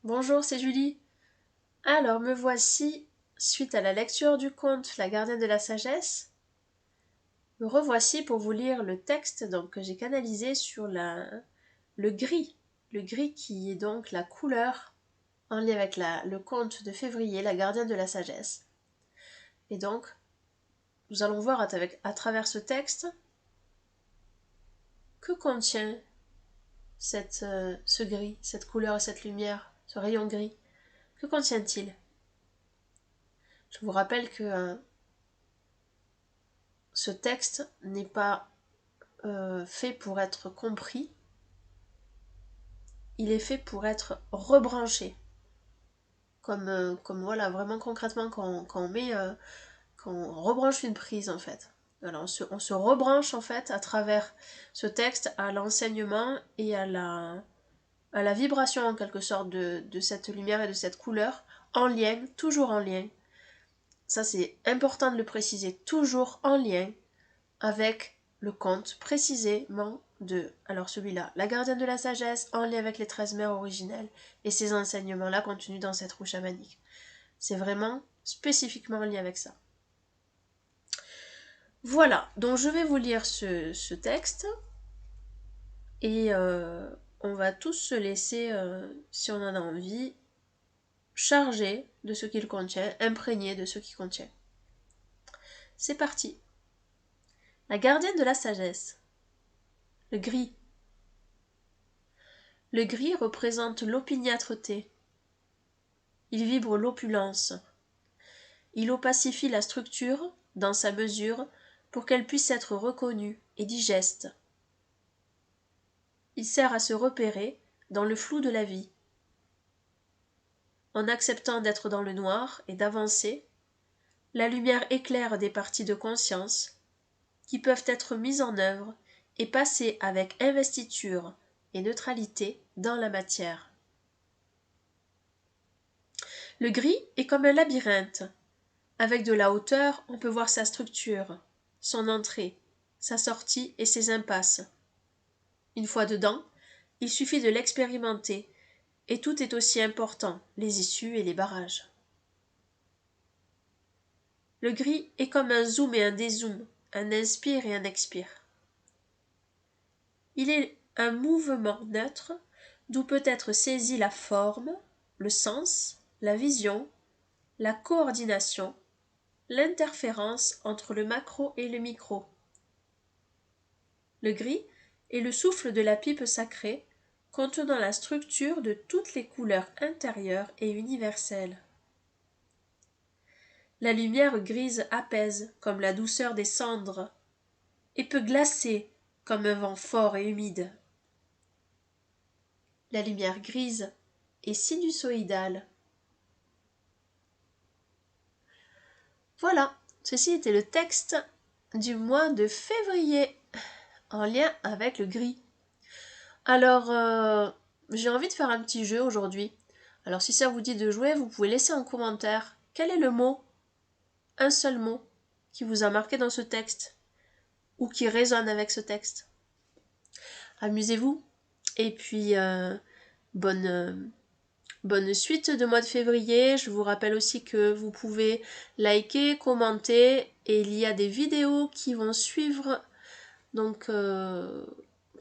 Bonjour, c'est Julie. Alors, me voici, suite à la lecture du conte La gardienne de la sagesse, me revoici pour vous lire le texte que j'ai canalisé sur le gris. Le gris qui est donc la couleur en lien avec le conte de février, La gardienne de la sagesse. Et donc, nous allons voir à travers ce texte que contient ce gris, cette couleur et cette lumière, ce rayon gris. Que contient-il? Je vous rappelle que ce texte n'est pas fait pour être compris, il est fait pour être rebranché. Comme voilà, vraiment concrètement, quand on rebranche une prise en fait. Voilà, on se rebranche en fait à travers ce texte à l'enseignement et à la vibration en quelque sorte de cette lumière et de cette couleur, en lien, toujours en lien. Ça c'est important de le préciser, toujours en lien avec le conte précisément alors celui-là, la gardienne de la sagesse en lien avec les 13 mères originelles et ces enseignements-là contenus dans cette roue chamanique. C'est vraiment spécifiquement en lien avec ça. Voilà, donc je vais vous lire ce texte et on va tous se laisser, si on en a envie, charger de ce qu'il contient, imprégner de ce qu'il contient. C'est parti. La gardienne de la sagesse. Le gris. Le gris représente l'opiniâtreté. Il vibre l'opulence. Il opacifie la structure, dans sa mesure, pour qu'elle puisse être reconnue et digeste. Il sert à se repérer dans le flou de la vie. En acceptant d'être dans le noir et d'avancer, la lumière éclaire des parties de conscience qui peuvent être mises en œuvre et passer avec investiture et neutralité dans la matière. Le gris est comme un labyrinthe. Avec de la hauteur, on peut voir sa structure, son entrée, sa sortie et ses impasses. Une fois dedans, il suffit de l'expérimenter, et tout est aussi important, les issues et les barrages. Le gris est comme un zoom et un dézoom, un inspire et un expire. Il est un mouvement neutre d'où peut être saisie la forme, le sens, la vision, la coordination, l'interférence entre le macro et le micro. Le gris est le souffle de la pipe sacrée, contenant la structure de toutes les couleurs intérieures et universelles. La lumière grise apaise comme la douceur des cendres, et peut glacer comme un vent fort et humide. La lumière grise est sinusoïdale. Voilà, ceci était le texte du mois de février, en lien avec le gris. Alors, j'ai envie de faire un petit jeu aujourd'hui. Alors, si ça vous dit de jouer, vous pouvez laisser en commentaire quel est le mot, un seul mot, qui vous a marqué dans ce texte, ou qui résonne avec ce texte. Amusez-vous, et puis bonne suite de mois de février. Je vous rappelle aussi que vous pouvez liker, commenter, et il y a des vidéos qui vont suivre, donc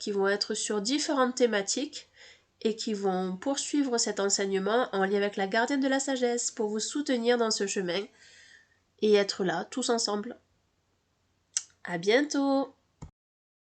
qui vont être sur différentes thématiques et qui vont poursuivre cet enseignement en lien avec la gardienne de la sagesse pour vous soutenir dans ce chemin et être là tous ensemble. À bientôt!